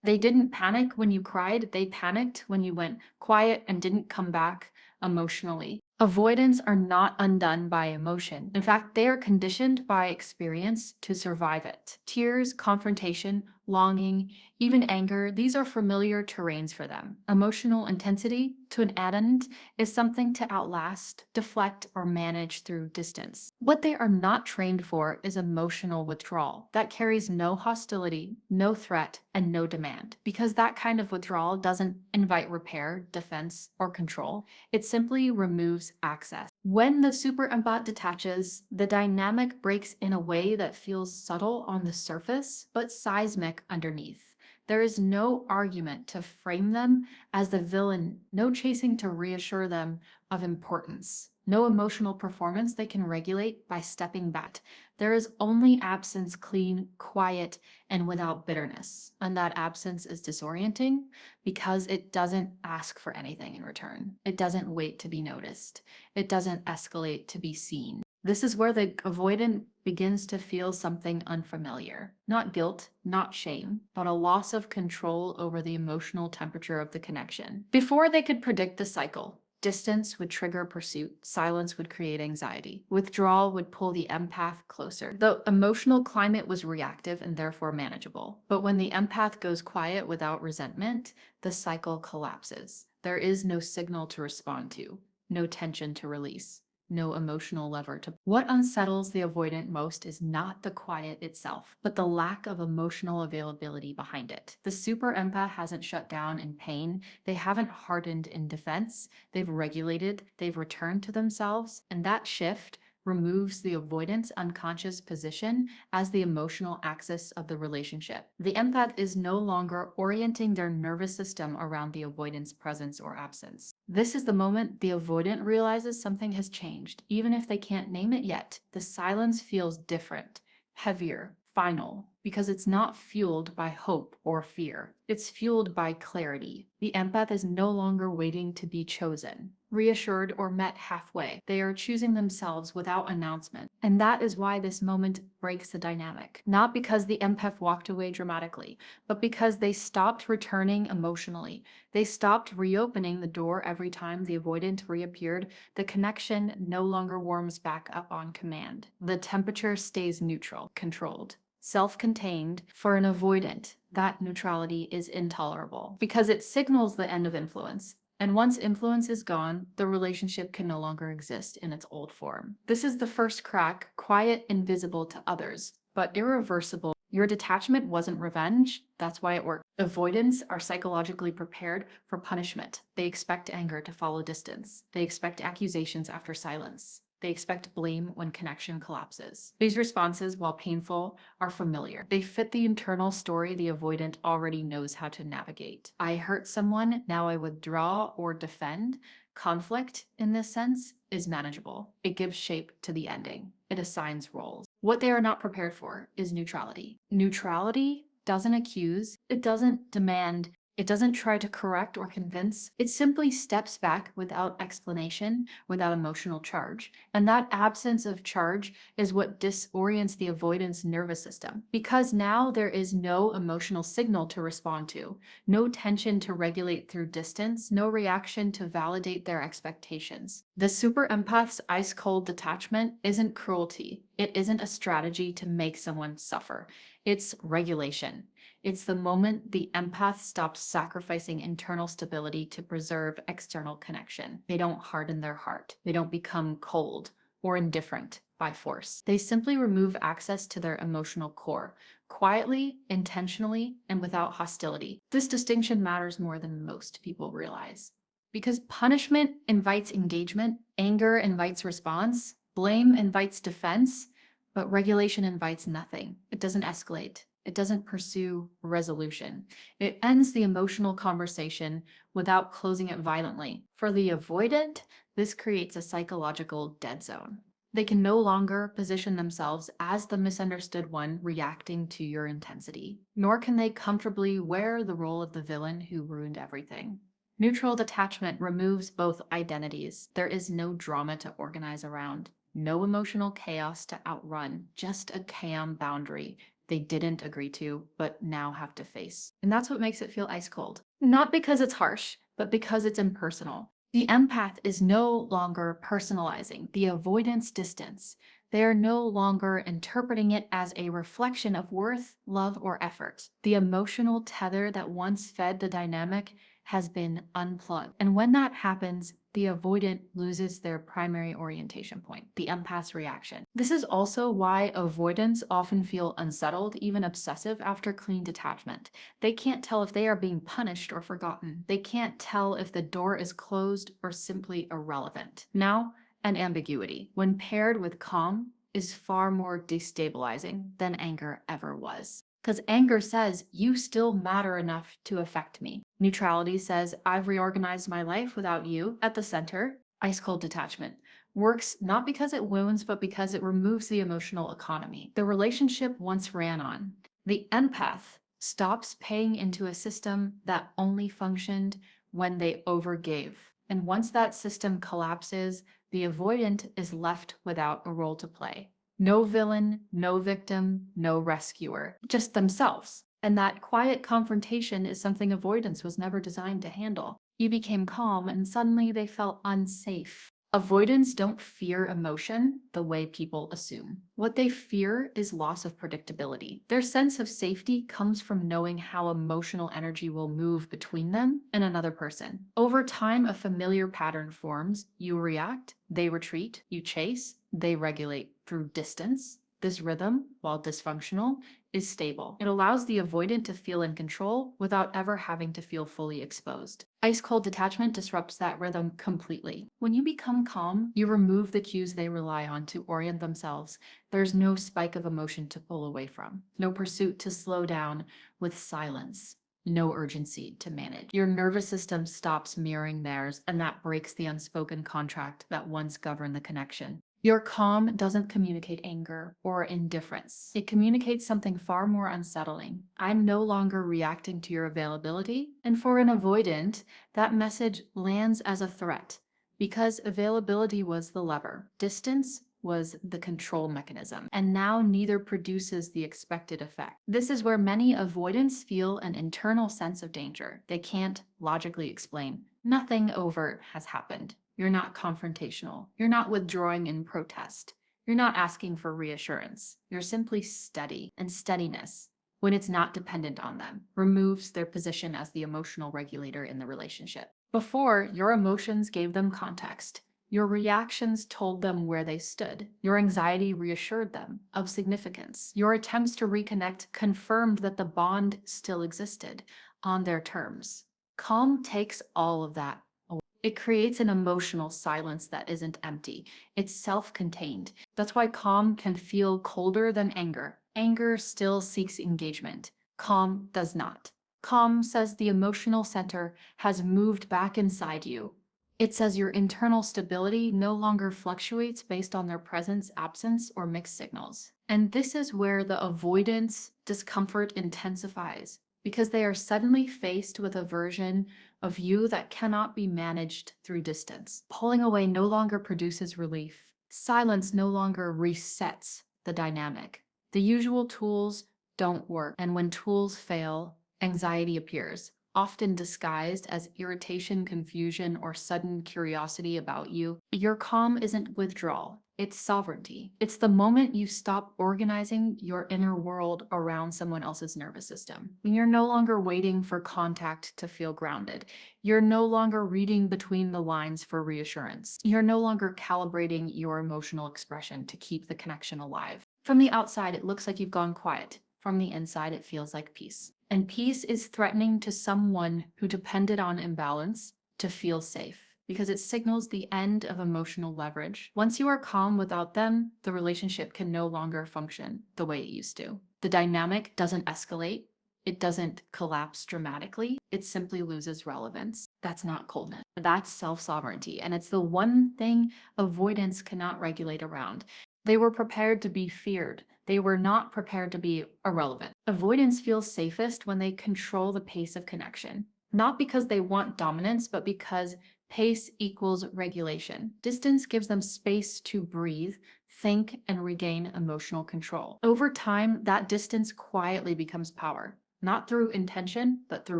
They didn't panic when you cried, they panicked when you went quiet and didn't come back emotionally. Avoidants are not undone by emotion. In fact, they are conditioned by experience to survive it. Tears, confrontation, longing, even anger, these are familiar terrains for them. Emotional intensity, to an adult, is something to outlast, deflect, or manage through distance. What they are not trained for is emotional withdrawal. That carries no hostility, no threat, and no demand. Because that kind of withdrawal doesn't invite repair, defense, or control. It simply removes access. When the super empath detaches, the dynamic breaks in a way that feels subtle on the surface, but seismic underneath. There is no argument to frame them as the villain, no chasing to reassure them of importance, no emotional performance they can regulate by stepping back. There is only absence, clean, quiet, and without bitterness. And that absence is disorienting because it doesn't ask for anything in return. It doesn't wait to be noticed. It doesn't escalate to be seen. This is where the avoidant begins to feel something unfamiliar. Not guilt, not shame, but a loss of control over the emotional temperature of the connection. Before they could predict the cycle, distance would trigger pursuit, silence would create anxiety, withdrawal would pull the empath closer. The emotional climate was reactive and therefore manageable. But when the empath goes quiet without resentment, the cycle collapses. There is no signal to respond to, no tension to release, no emotional lever to. What unsettles the avoidant most is not the quiet itself, but the lack of emotional availability behind it. The super empath hasn't shut down in pain, they haven't hardened in defense, they've regulated, they've returned to themselves, and that shift removes the avoidant's unconscious position as the emotional axis of the relationship. The empath is no longer orienting their nervous system around the avoidant's presence or absence. This is the moment the avoidant realizes something has changed. Even if they can't name it yet, the silence feels different, heavier, final, because it's not fueled by hope or fear. It's fueled by clarity. The empath is no longer waiting to be chosen, reassured, or met halfway. They are choosing themselves without announcement. And that is why this moment breaks the dynamic. Not because the empath walked away dramatically, but because they stopped returning emotionally. They stopped reopening the door every time the avoidant reappeared. The connection no longer warms back up on command. The temperature stays neutral, controlled, self-contained. For an avoidant, that neutrality is intolerable because it signals the end of influence. And once influence is gone, the relationship can no longer exist in its old form. This is the first crack, quiet and visible to others, but irreversible. Your detachment wasn't revenge. That's why it worked. Avoidants are psychologically prepared for punishment. They expect anger to follow distance. They expect accusations after silence. They expect blame when connection collapses. These responses, while painful, are familiar. They fit the internal story the avoidant already knows how to navigate. I hurt someone, now I withdraw or defend. Conflict, in this sense, is manageable. It gives shape to the ending. It assigns roles. What they are not prepared for is neutrality. Neutrality doesn't accuse, it doesn't demand, it doesn't try to correct or convince. It simply steps back without explanation, without emotional charge. And that absence of charge is what disorients the avoidance nervous system. Because now there is no emotional signal to respond to, no tension to regulate through distance, no reaction to validate their expectations. The super empath's ice-cold detachment isn't cruelty. It isn't a strategy to make someone suffer. It's regulation. It's the moment the empath stops sacrificing internal stability to preserve external connection. They don't harden their heart. They don't become cold or indifferent by force. They simply remove access to their emotional core, quietly, intentionally, and without hostility. This distinction matters more than most people realize. Because punishment invites engagement, anger invites response, blame invites defense, but regulation invites nothing. It doesn't escalate. It doesn't pursue resolution. It ends the emotional conversation without closing it violently. For the avoidant, this creates a psychological dead zone. They can no longer position themselves as the misunderstood one reacting to your intensity, nor can they comfortably wear the role of the villain who ruined everything. Neutral detachment removes both identities. There is no drama to organize around. No emotional chaos to outrun, just a calm boundary, they didn't agree to, but now have to face. And that's what makes it feel ice cold. Not because it's harsh, but because it's impersonal. The empath is no longer personalizing the avoidance distance. They are no longer interpreting it as a reflection of worth, love, or effort. The emotional tether that once fed the dynamic has been unplugged. And when that happens, the avoidant loses their primary orientation point, the empath's reaction. This is also why avoidants often feel unsettled, even obsessive after clean detachment. They can't tell if they are being punished or forgotten. They can't tell if the door is closed or simply irrelevant. Now, an ambiguity, when paired with calm, is far more destabilizing than anger ever was. Because anger says, you still matter enough to affect me. Neutrality says, I've reorganized my life without you at the center. Ice cold detachment works not because it wounds, but because it removes the emotional economy the relationship once ran on. The empath stops paying into a system that only functioned when they overgave. And once that system collapses, the avoidant is left without a role to play. No villain, no victim, no rescuer, just themselves. And that quiet confrontation is something avoidance was never designed to handle. You became calm and suddenly they felt unsafe. Avoidants don't fear emotion the way people assume. What they fear is loss of predictability. Their sense of safety comes from knowing how emotional energy will move between them and another person. Over time, a familiar pattern forms. You react, they retreat, you chase, they regulate through distance. This rhythm, while dysfunctional, is stable. It allows the avoidant to feel in control without ever having to feel fully exposed. Ice cold detachment disrupts that rhythm completely. When you become calm, you remove the cues they rely on to orient themselves. There's no spike of emotion to pull away from, no pursuit to slow down with silence. No urgency to manage. Your nervous system stops mirroring theirs, and that breaks the unspoken contract that once governed the connection. Your calm doesn't communicate anger or indifference. It communicates something far more unsettling. I'm no longer reacting to your availability. And for an avoidant, that message lands as a threat because availability was the lever. Distance was the control mechanism, and now neither produces the expected effect. This is where many avoidants feel an internal sense of danger. They can't logically explain. Nothing overt has happened. You're not confrontational. You're not withdrawing in protest. You're not asking for reassurance. You're simply steady, and steadiness, when it's not dependent on them, removes their position as the emotional regulator in the relationship. Before, your emotions gave them context. Your reactions told them where they stood. Your anxiety reassured them of significance. Your attempts to reconnect confirmed that the bond still existed on their terms. Calm takes all of that away. It creates an emotional silence that isn't empty. It's self-contained. That's why calm can feel colder than anger. Anger still seeks engagement. Calm does not. Calm says the emotional center has moved back inside you. It says your internal stability no longer fluctuates based on their presence, absence, or mixed signals. And this is where the avoidance discomfort intensifies, because they are suddenly faced with a version of you that cannot be managed through distance. Pulling away no longer produces relief. Silence no longer resets the dynamic. The usual tools don't work, and when tools fail, anxiety appears, often disguised as irritation, confusion, or sudden curiosity about you. Your calm isn't withdrawal, it's sovereignty. It's the moment you stop organizing your inner world around someone else's nervous system. You're no longer waiting for contact to feel grounded. You're no longer reading between the lines for reassurance. You're no longer calibrating your emotional expression to keep the connection alive. From the outside, it looks like you've gone quiet. From the inside, it feels like peace. And peace is threatening to someone who depended on imbalance to feel safe, because it signals the end of emotional leverage. Once you are calm without them, the relationship can no longer function the way it used to. The dynamic doesn't escalate. It doesn't collapse dramatically. It simply loses relevance. That's not coldness. That's self-sovereignty. And it's the one thing avoidance cannot regulate around. They were prepared to be feared. They were not prepared to be irrelevant. Avoidance feels safest when they control the pace of connection, not because they want dominance, but because pace equals regulation. Distance gives them space to breathe, think, and regain emotional control. Over time, that distance quietly becomes power, not through intention, but through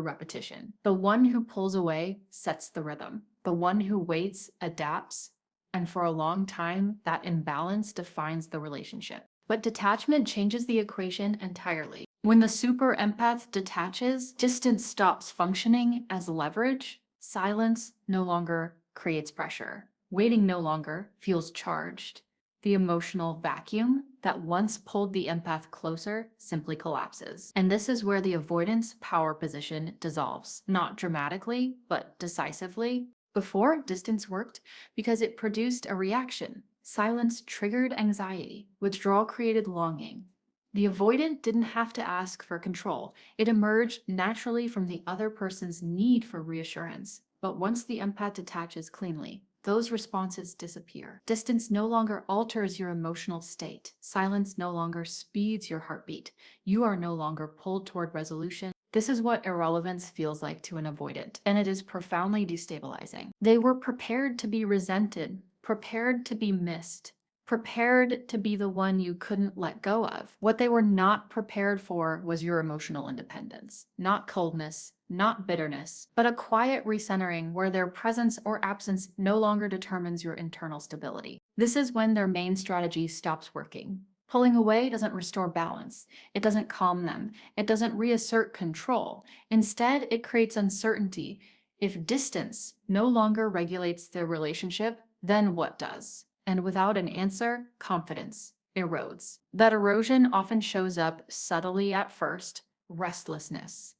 repetition. The one who pulls away sets the rhythm. The one who waits adapts, and for a long time, that imbalance defines the relationship. But detachment changes the equation entirely. When the super empath detaches, distance stops functioning as leverage. Silence no longer creates pressure. Waiting no longer feels charged. The emotional vacuum that once pulled the empath closer simply collapses. And this is where the avoidance power position dissolves, not dramatically, but decisively. Before, distance worked because it produced a reaction. Silence triggered anxiety. Withdrawal created longing. The avoidant didn't have to ask for control. It emerged naturally from the other person's need for reassurance. But once the empath detaches cleanly, those responses disappear. Distance no longer alters your emotional state. Silence no longer speeds your heartbeat. You are no longer pulled toward resolution. This is what irrelevance feels like to an avoidant, and it is profoundly destabilizing. They were prepared to be resented, prepared to be missed, prepared to be the one you couldn't let go of. What they were not prepared for was your emotional independence, not coldness, not bitterness, but a quiet recentering where their presence or absence no longer determines your internal stability. This is when their main strategy stops working. Pulling away doesn't restore balance. It doesn't calm them. It doesn't reassert control. Instead, it creates uncertainty. If distance no longer regulates the relationship, then what does? And without an answer, confidence erodes. That erosion often shows up subtly at first: restlessness,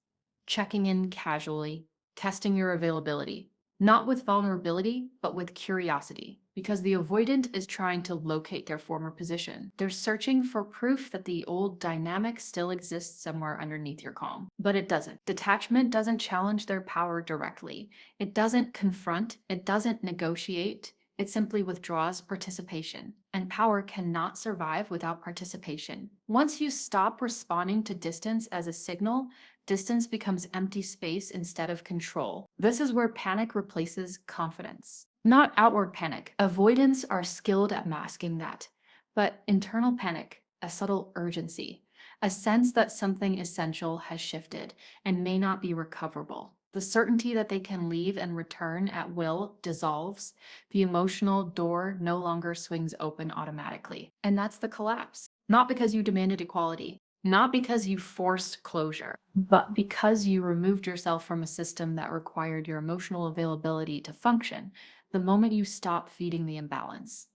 checking in casually, testing your availability, not with vulnerability, but with curiosity, because the avoidant is trying to locate their former position. They're searching for proof that the old dynamic still exists somewhere underneath your calm. But it doesn't. Detachment doesn't challenge their power directly. It doesn't confront, it doesn't negotiate. It simply withdraws participation, and power cannot survive without participation. Once you stop responding to distance as a signal, distance becomes empty space instead of control. This is where panic replaces confidence. Not outward panic. Avoidants are skilled at masking that. But internal panic, a subtle urgency, a sense that something essential has shifted and may not be recoverable. The certainty that they can leave and return at will dissolves. The emotional door no longer swings open automatically. And that's the collapse. Not because you demanded equality, not because you forced closure, but because you removed yourself from a system that required your emotional availability to function. The moment you stop feeding the imbalance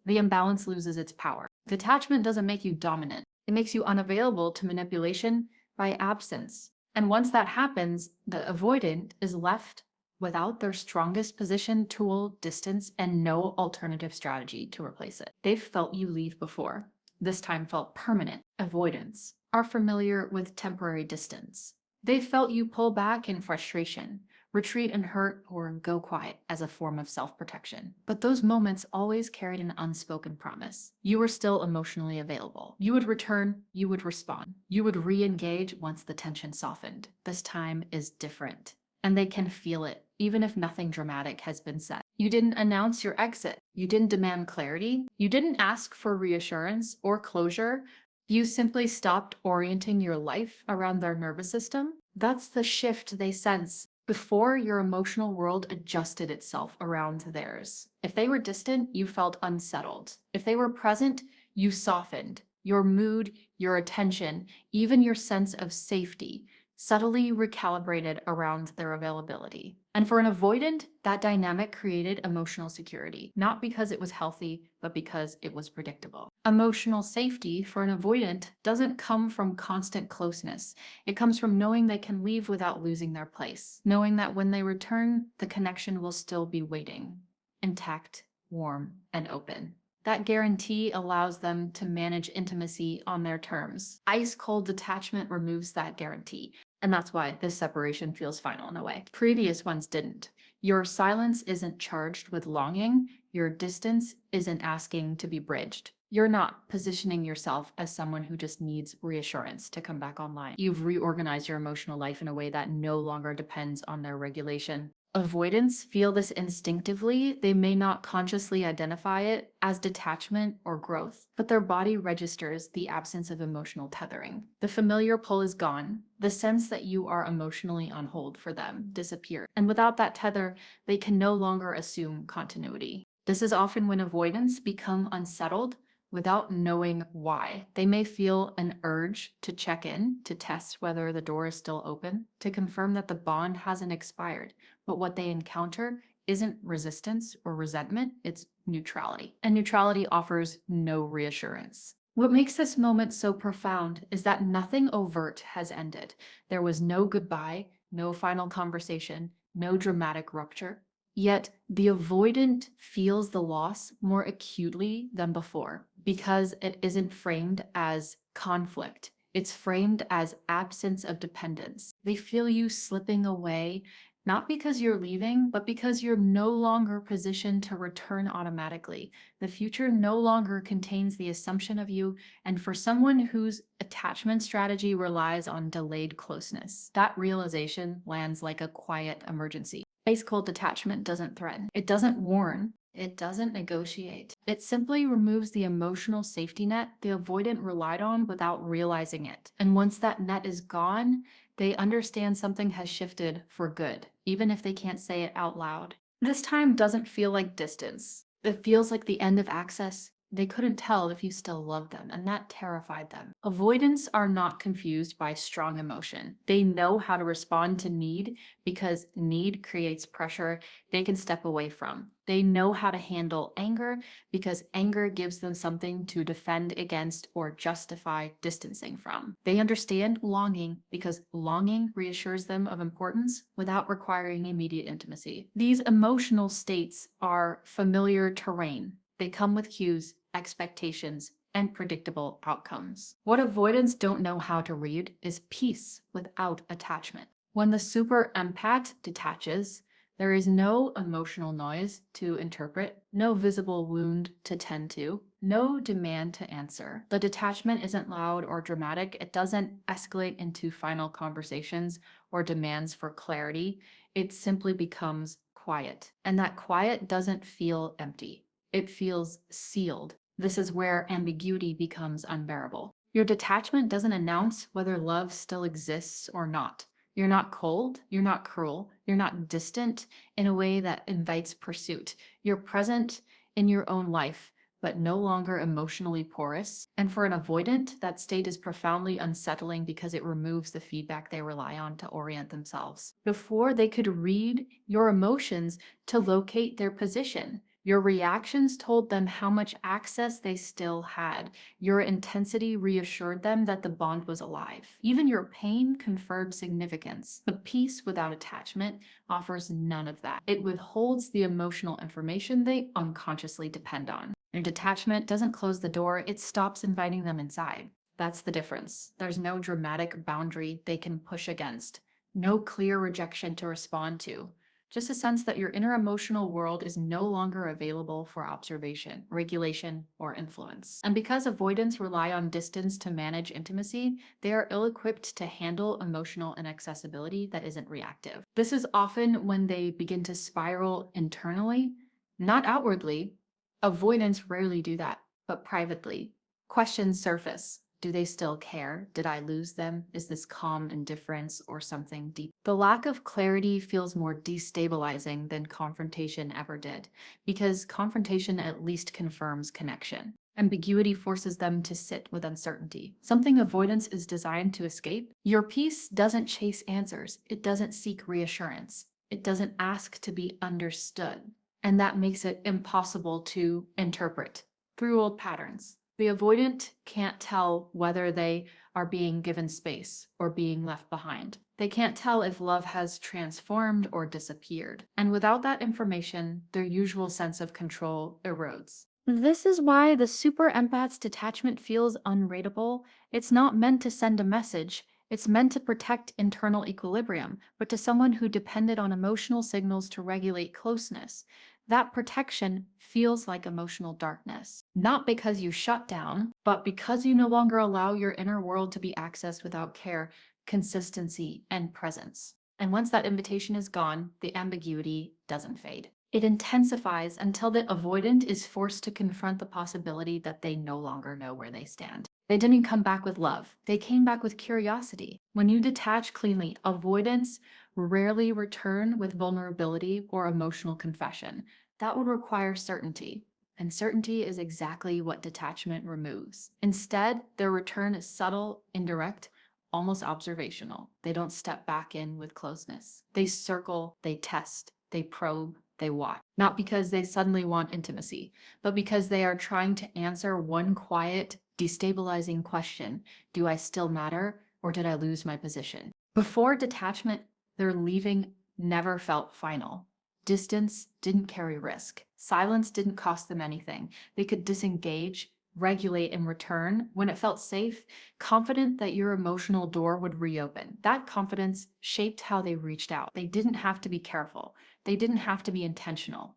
loses its power. Detachment doesn't make you dominant. It makes you unavailable to manipulation by absence. And once that happens, the avoidant is left without their strongest position, tool, distance, and no alternative strategy to replace it. They've felt you leave before. This time felt permanent. Avoidants are familiar with temporary distance. They felt you pull back in frustration, retreat in hurt, or go quiet as a form of self-protection. But those moments always carried an unspoken promise. You were still emotionally available. You would return, you would respond. You would re-engage once the tension softened. This time is different. And they can feel it, even if nothing dramatic has been said. You didn't announce your exit. You didn't demand clarity. You didn't ask for reassurance or closure. You simply stopped orienting your life around their nervous system. That's the shift they sense before your emotional world adjusted itself around theirs. If they were distant, you felt unsettled. If they were present, you softened. Your mood, your attention, even your sense of safety subtly recalibrated around their availability. And for an avoidant, that dynamic created emotional security, not because it was healthy, but because it was predictable. Emotional safety for an avoidant doesn't come from constant closeness. It comes from knowing they can leave without losing their place, knowing that when they return, the connection will still be waiting, intact, warm, and open. That guarantee allows them to manage intimacy on their terms. Ice-cold detachment removes that guarantee. And that's why this separation feels final in a way. Previous ones didn't. Your silence isn't charged with longing. Your distance isn't asking to be bridged. You're not positioning yourself as someone who just needs reassurance to come back online. You've reorganized your emotional life in a way that no longer depends on their regulation. Avoidants feel this instinctively. They may not consciously identify it as detachment or growth, but their body registers the absence of emotional tethering. The familiar pull is gone. The sense that you are emotionally on hold for them disappears. And without that tether, they can no longer assume continuity. This is often when avoidants become unsettled without knowing why. They may feel an urge to check in, to test whether the door is still open, to confirm that the bond hasn't expired. But what they encounter isn't resistance or resentment, it's neutrality. And neutrality offers no reassurance. What makes this moment so profound is that nothing overt has ended. There was no goodbye, no final conversation, no dramatic rupture. Yet the avoidant feels the loss more acutely than before because it isn't framed as conflict. It's framed as absence of dependence. They feel you slipping away, not because you're leaving, but because you're no longer positioned to return automatically. The future no longer contains the assumption of you, and for someone whose attachment strategy relies on delayed closeness, that realization lands like a quiet emergency. Ice cold detachment doesn't threaten, it doesn't warn, it doesn't negotiate. It simply removes the emotional safety net the avoidant relied on without realizing it. And once that net is gone, they understand something has shifted for good, even if they can't say it out loud. This time doesn't feel like distance. It feels like the end of access. They couldn't tell if you still loved them, and that terrified them. Avoidants are not confused by strong emotion. They know how to respond to need because need creates pressure they can step away from. They know how to handle anger because anger gives them something to defend against or justify distancing from. They understand longing because longing reassures them of importance without requiring immediate intimacy. These emotional states are familiar terrain. They come with cues, expectations, and predictable outcomes. What avoidants don't know how to read is peace without attachment. When the super empath detaches, there is no emotional noise to interpret, no visible wound to tend to, no demand to answer. The detachment isn't loud or dramatic. It doesn't escalate into final conversations or demands for clarity. It simply becomes quiet. And that quiet doesn't feel empty. It feels sealed. This is where ambiguity becomes unbearable. Your detachment doesn't announce whether love still exists or not. You're not cold, you're not cruel, you're not distant in a way that invites pursuit. You're present in your own life, but no longer emotionally porous. And for an avoidant, that state is profoundly unsettling because it removes the feedback they rely on to orient themselves. Before they could read your emotions to locate their position, your reactions told them how much access they still had. Your intensity reassured them that the bond was alive. Even your pain conferred significance. But peace without attachment offers none of that. It withholds the emotional information they unconsciously depend on. And detachment doesn't close the door, it stops inviting them inside. That's the difference. There's no dramatic boundary they can push against, no clear rejection to respond to. Just a sense that your inner emotional world is no longer available for observation, regulation, or influence. And because avoidants rely on distance to manage intimacy, they are ill-equipped to handle emotional inaccessibility that isn't reactive. This is often when they begin to spiral internally, not outwardly. Avoidants rarely do that, but privately. Questions surface. Do they still care? Did I lose them? Is this calm indifference or something deep? The lack of clarity feels more destabilizing than confrontation ever did, because confrontation at least confirms connection. Ambiguity forces them to sit with uncertainty, something avoidance is designed to escape. Your peace doesn't chase answers. It doesn't seek reassurance. It doesn't ask to be understood. And that makes it impossible to interpret through old patterns. The avoidant can't tell whether they are being given space or being left behind. They can't tell if love has transformed or disappeared. And without that information, their usual sense of control erodes. This is why the super empath's detachment feels unrateable. It's not meant to send a message. It's meant to protect internal equilibrium, but to someone who depended on emotional signals to regulate closeness. That protection feels like emotional darkness. Not because you shut down, but because you no longer allow your inner world to be accessed without care, consistency, and presence. And once that invitation is gone, the ambiguity doesn't fade. It intensifies until the avoidant is forced to confront the possibility that they no longer know where they stand. They didn't come back with love. They came back with curiosity. When you detach cleanly, avoidants rarely return with vulnerability or emotional confession. That would require certainty. And certainty is exactly what detachment removes. Instead, their return is subtle, indirect, almost observational. They don't step back in with closeness. They circle, they test, they probe, they watch. Not because they suddenly want intimacy, but because they are trying to answer one quiet, destabilizing question: do I still matter, or did I lose my position? Before detachment, their leaving never felt final. Distance didn't carry risk. Silence didn't cost them anything. They could disengage, regulate, and return when it felt safe, confident that your emotional door would reopen. That confidence shaped how they reached out. They didn't have to be careful. They didn't have to be intentional.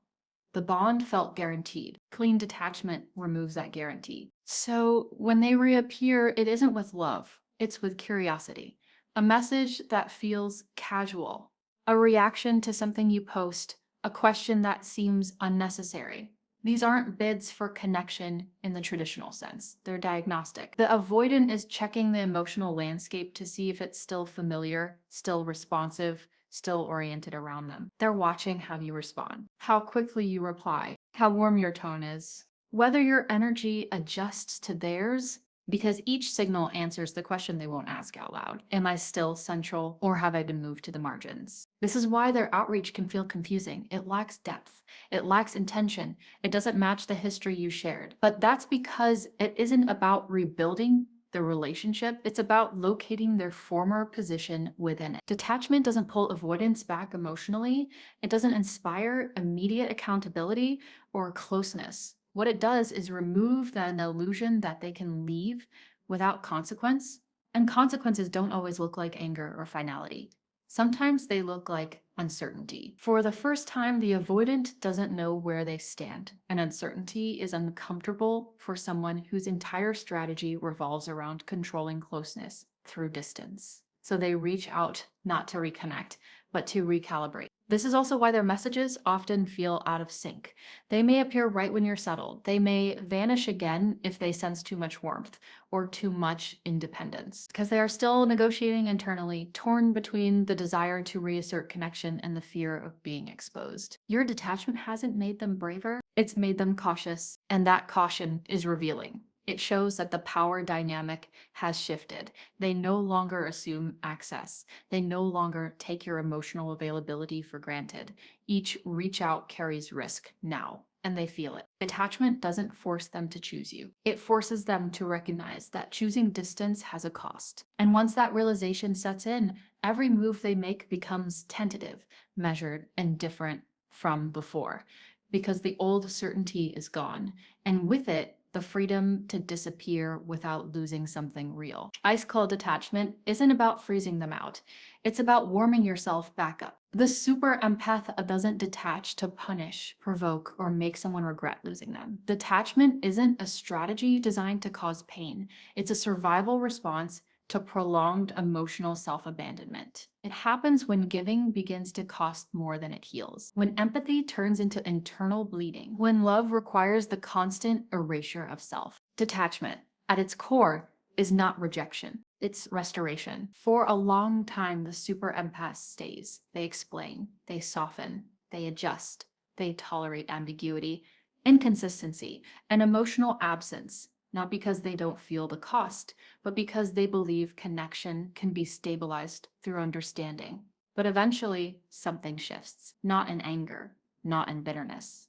The bond felt guaranteed. Clean detachment removes that guarantee. So when they reappear, it isn't with love, it's with curiosity. A message that feels casual, a reaction to something you post, a question that seems unnecessary. These aren't bids for connection in the traditional sense. They're diagnostic. The avoidant is checking the emotional landscape to see if it's still familiar, still responsive, still oriented around them. They're watching how you respond, how quickly you reply, how warm your tone is, whether your energy adjusts to theirs, because each signal answers the question they won't ask out loud. Am I still central, or have I been moved to the margins? This is why their outreach can feel confusing. It lacks depth. It lacks intention. It doesn't match the history you shared. But that's because it isn't about rebuilding the relationship, it's about locating their former position within it. Detachment doesn't pull avoidance back emotionally. It doesn't inspire immediate accountability or closeness. What it does is remove the illusion that they can leave without consequence. And consequences don't always look like anger or finality. Sometimes they look like uncertainty. For the first time, the avoidant doesn't know where they stand, and uncertainty is uncomfortable for someone whose entire strategy revolves around controlling closeness through distance. So they reach out not to reconnect, but to recalibrate. This is also why their messages often feel out of sync. They may appear right when you're settled. They may vanish again if they sense too much warmth or too much independence, because they are still negotiating internally, torn between the desire to reassert connection and the fear of being exposed. Your detachment hasn't made them braver, it's made them cautious, and that caution is revealing. It shows that the power dynamic has shifted. They no longer assume access. They no longer take your emotional availability for granted. Each reach out carries risk now, and they feel it. Detachment doesn't force them to choose you. It forces them to recognize that choosing distance has a cost. And once that realization sets in, every move they make becomes tentative, measured, and different from before, because the old certainty is gone. And with it, the freedom to disappear without losing something real. Ice cold detachment isn't about freezing them out. It's about warming yourself back up. The super empath doesn't detach to punish, provoke, or make someone regret losing them. Detachment isn't a strategy designed to cause pain. It's a survival response to prolonged emotional self-abandonment. It happens when giving begins to cost more than it heals, when empathy turns into internal bleeding, when love requires the constant erasure of self. Detachment, at its core, is not rejection, it's restoration. For a long time, the super empath stays. They explain, they soften, they adjust, they tolerate ambiguity, inconsistency, and emotional absence, not because they don't feel the cost, but because they believe connection can be stabilized through understanding. But eventually, something shifts, not in anger, not in bitterness,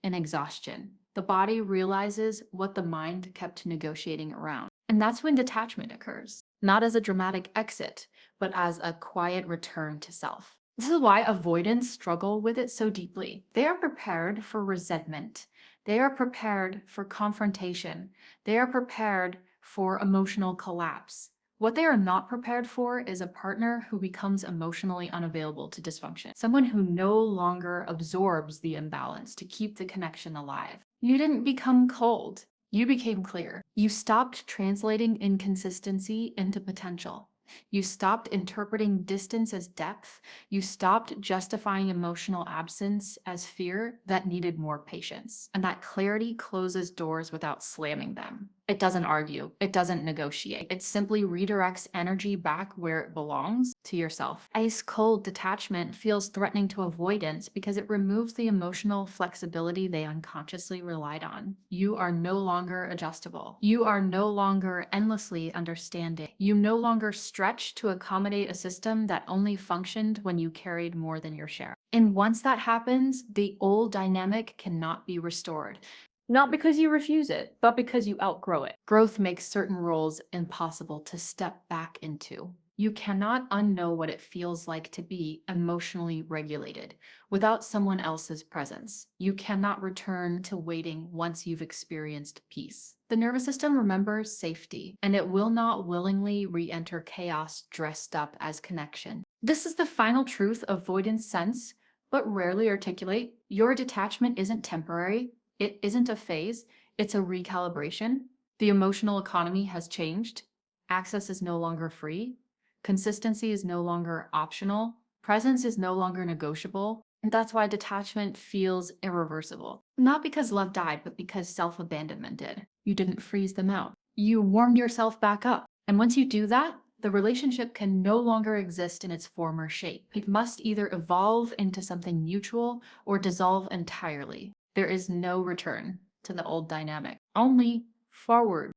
in exhaustion. The body realizes what the mind kept negotiating around. And that's when detachment occurs, not as a dramatic exit, but as a quiet return to self. This is why avoidants struggle with it so deeply. They are prepared for resentment. They are prepared for confrontation. They are prepared for emotional collapse. What they are not prepared for is a partner who becomes emotionally unavailable to dysfunction, someone who no longer absorbs the imbalance to keep the connection alive. You didn't become cold. You became clear. You stopped translating inconsistency into potential. You stopped interpreting distance as depth. You stopped justifying emotional absence as fear that needed more patience. And that clarity closes doors without slamming them. It doesn't argue, it doesn't negotiate. It simply redirects energy back where it belongs, to yourself. Ice cold detachment feels threatening to avoidance because it removes the emotional flexibility they unconsciously relied on. You are no longer adjustable. You are no longer endlessly understanding. You no longer stretch to accommodate a system that only functioned when you carried more than your share. And once that happens, the old dynamic cannot be restored. Not because you refuse it, but because you outgrow it. Growth makes certain roles impossible to step back into. You cannot unknow what it feels like to be emotionally regulated without someone else's presence. You cannot return to waiting once you've experienced peace. The nervous system remembers safety, and it will not willingly re-enter chaos dressed up as connection. This is the final truth avoidance sense, but rarely articulate. Your detachment isn't temporary. It isn't a phase, it's a recalibration. The emotional economy has changed. Access is no longer free. Consistency is no longer optional. Presence is no longer negotiable. And that's why detachment feels irreversible. Not because love died, but because self abandonment did. You didn't freeze them out. You warmed yourself back up. And once you do that, the relationship can no longer exist in its former shape. It must either evolve into something mutual or dissolve entirely. There is no return to the old dynamic, only forward.